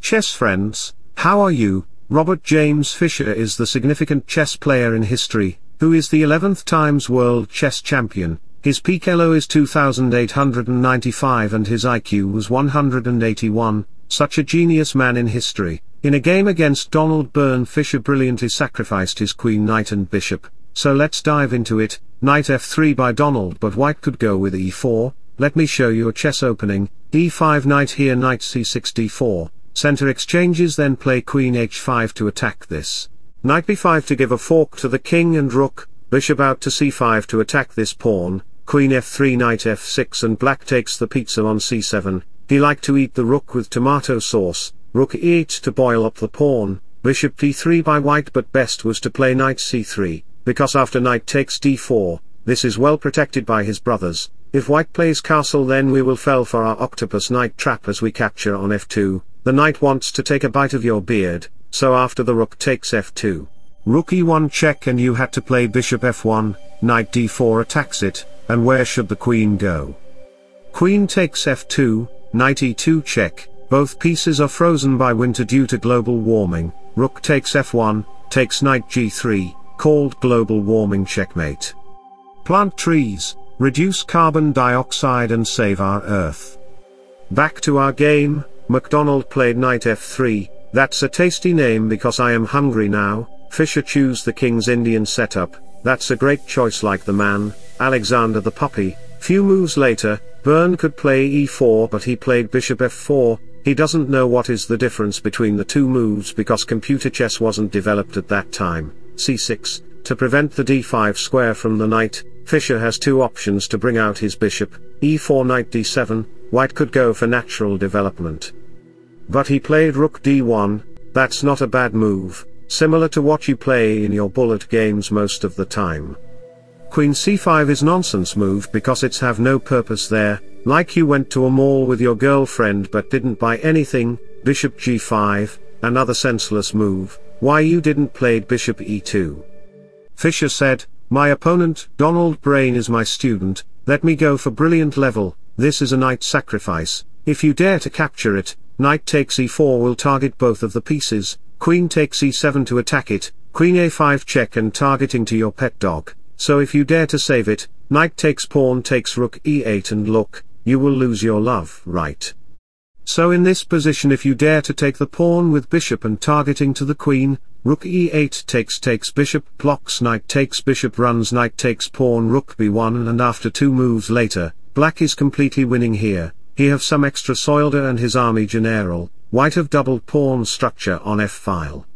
chess friends, how are you? Robert James Fischer is the significant chess player in history, who is the 11th times world chess champion. His peak ELO is 2895 and his IQ was 181, such a genius man in history. In a game against Donald Byrne, Fischer brilliantly sacrificed his queen, knight and bishop, so let's dive into it. Knight f3 by Donald, but white could go with e4. Let me show you a chess opening. e5, knight here, knight c6, d4, center exchanges, then play queen h5 to attack this. Knight b5 to give a fork to the king and rook, bishop out to c5 to attack this pawn, queen f3, knight f6, and black takes the pizza on c7. He liked to eat the rook with tomato sauce, rook e8 to boil up the pawn, bishop d3 by white, but best was to play knight c3, because after knight takes d4, this is well protected by his brothers. If white plays castle, then we will fall for our octopus knight trap as we capture on f2. The knight wants to take a bite of your beard, so after the rook takes f2, rook e1 check, and you had to play bishop f1, knight d4 attacks it, and where should the queen go? Queen takes f2, knight e2 check, both pieces are frozen by winter due to global warming, rook takes f1, takes knight g3, called global warming checkmate. Plant trees, reduce carbon dioxide and save our earth. Back to our game. MacDonald played knight f3, that's a tasty name because I am hungry now. Fischer choose the King's Indian setup, that's a great choice like the man, Alexander the puppy. Few moves later, Byrne could play e4, but he played bishop f4, he doesn't know what is the difference between the two moves because computer chess wasn't developed at that time. c6, to prevent the d5 square from the knight, Fischer has two options to bring out his bishop, e4 knight d7, white could go for natural development. But he played rook d1, that's not a bad move, similar to what you play in your bullet games most of the time. Queen c5 is nonsense move because it's have no purpose there, like you went to a mall with your girlfriend but didn't buy anything. Bishop g5, another senseless move, why you didn't play bishop e2. Fischer said, my opponent, Donald Byrne, is my student, let me go for brilliant level, this is a knight sacrifice, if you dare to capture it, knight takes e4 will target both of the pieces, queen takes e7 to attack it, queen a5 check and targeting to your pet dog, so if you dare to save it, knight takes pawn takes rook e8 and look, you will lose your love, right? So in this position, if you dare to take the pawn with bishop and targeting to the queen, rook e8 takes bishop blocks, knight takes bishop runs, knight takes pawn rook b1, and after two moves later, black is completely winning here. He have some extra soldier and his army general, white have doubled pawn structure on f-file.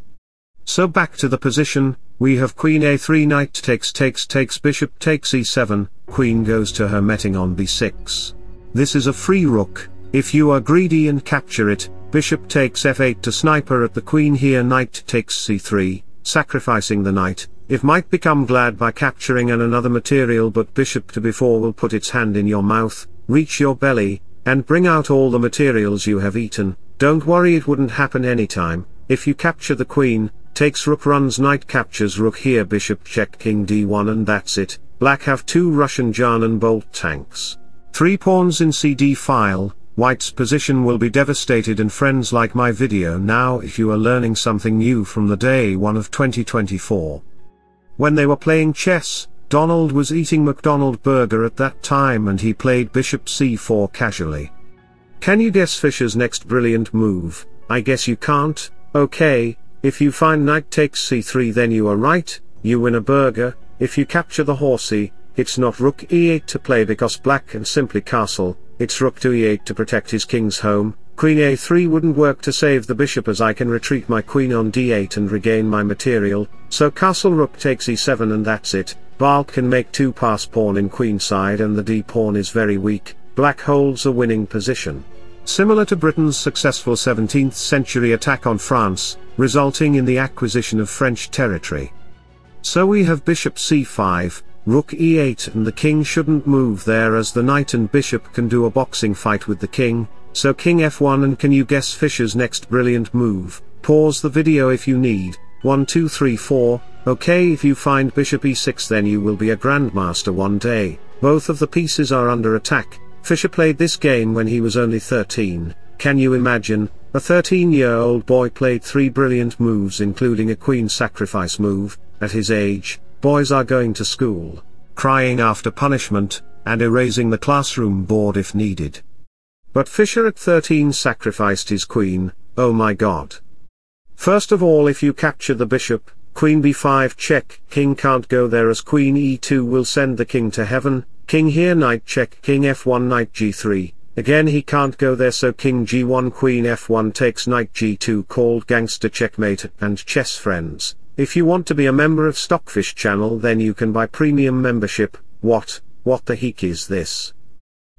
So back to the position, we have queen a3, knight takes bishop takes e7, queen goes to her meeting on b6. This is a free rook, if you are greedy and capture it, bishop takes f8 to sniper at the queen here, knight takes c3, sacrificing the knight, if might become glad by capturing another material, but bishop to b4 will put its hand in your mouth, reach your belly, and bring out all the materials you have eaten. Don't worry, it wouldn't happen anytime. If you capture the queen, takes rook runs, knight captures rook here, bishop check king d1, and that's it. Black have two Russian Jan bolt tanks. 3 pawns in cd file, white's position will be devastated. And friends, like my video now if you are learning something new from the day 1 of 2024. When they were playing chess, Donald was eating McDonald's burger at that time and he played bishop c4 casually. Can you guess Fischer's next brilliant move? I guess you can't. Okay, if you find knight takes c3 then you are right, you win a burger. If you capture the horsey, it's not rook e8 to play because black can simply castle, it's rook to e8 to protect his king's home. Queen a3 wouldn't work to save the bishop as I can retreat my queen on d8 and regain my material, so castle rook takes e7 and that's it. Black can make 2 pass pawn in queenside and the d pawn is very weak, black holds a winning position. Similar to Britain's successful 17th century attack on France, resulting in the acquisition of French territory. So we have bishop c5, rook e8, and the king shouldn't move there as the knight and bishop can do a boxing fight with the king, so king f1. And can you guess Fischer's next brilliant move? Pause the video if you need. 1 2 3 4, okay, if you find bishop e6 then you will be a grandmaster one day. Both of the pieces are under attack. Fischer played this game when he was only 13. Can you imagine? A 13-year-old boy played 3 brilliant moves including a queen sacrifice move. At his age, boys are going to school, crying after punishment, and erasing the classroom board if needed. But Fischer at 13 sacrificed his queen. Oh my god. First of all, if you capture the bishop, queen b5 check, king can't go there as queen e2 will send the king to heaven, king here knight check, king f1 knight g3, again he can't go there so king g1 queen f1 takes knight g2 called gangster checkmate. And chess friends, if you want to be a member of Stockfish channel then you can buy premium membership. What the heck is this?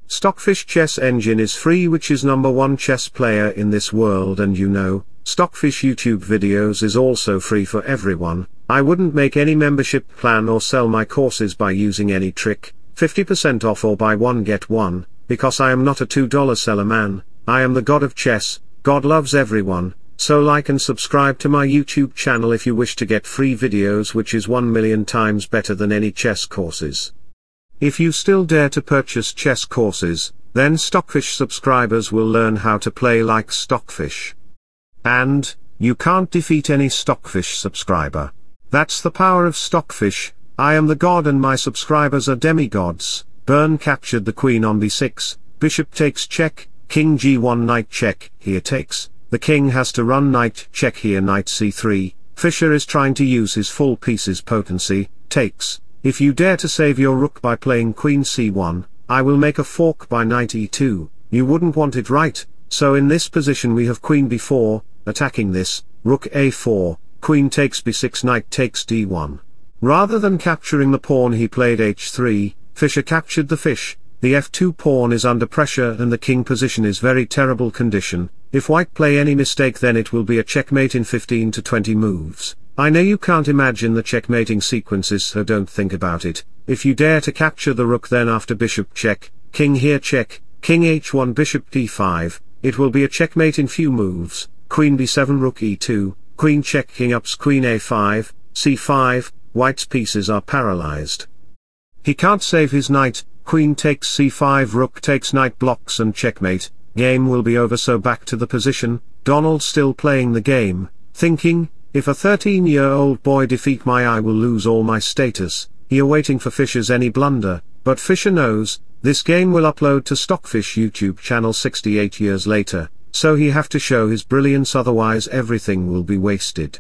Stockfish chess engine is free, which is #1 chess player in this world, and you know, Stockfish YouTube videos is also free for everyone. I wouldn't make any membership plan or sell my courses by using any trick, 50% off or buy one get one, because I am not a $2 seller man. I am the god of chess. God loves everyone, so like and subscribe to my YouTube channel if you wish to get free videos, which is 1 million times better than any chess courses. If you still dare to purchase chess courses, then Stockfish subscribers will learn how to play like Stockfish. And, you can't defeat any Stockfish subscriber. That's the power of Stockfish. I am the god and my subscribers are demigods. Byrne captured the queen on b6, bishop takes check, king g1 knight check, here takes, the king has to run knight check here knight c3, Fischer is trying to use his full pieces potency, takes. If you dare to save your rook by playing queen c1, I will make a fork by knight e2, you wouldn't want it, right? So in this position we have queen b4, attacking this, rook a4, queen takes b6 knight takes d1. Rather than capturing the pawn he played h3, Fischer captured the fish, the f2 pawn is under pressure and the king position is very terrible condition. If white play any mistake then it will be a checkmate in 15 to 20 moves. I know you can't imagine the checkmating sequences, so don't think about it. If you dare to capture the rook then after bishop check, king here check, king h1 bishop d5, it will be a checkmate in few moves, queen b7 rook e2, queen check king ups queen a5, c5, white's pieces are paralyzed. He can't save his knight, queen takes c5 rook takes knight blocks and checkmate, game will be over, so back to the position. Donald still playing the game, thinking, if a 13-year-old boy defeat my I will lose all my status. He awaiting for Fischer's any blunder, but Fischer knows, this game will upload to Stockfish YouTube channel 68 years later, so he have to show his brilliance, otherwise everything will be wasted.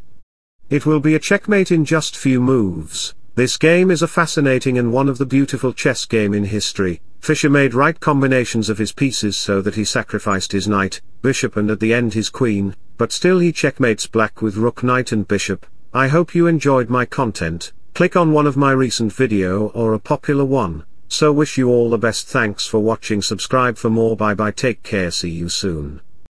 It will be a checkmate in just few moves. This game is a fascinating and one of the beautiful chess game in history. Fischer made right combinations of his pieces so that he sacrificed his knight, bishop and at the end his queen, but still he checkmates black with rook knight and bishop. I hope you enjoyed my content. Click on one of my recent video or a popular one. So wish you all the best, thanks for watching, subscribe for more, bye bye, take care, see you soon.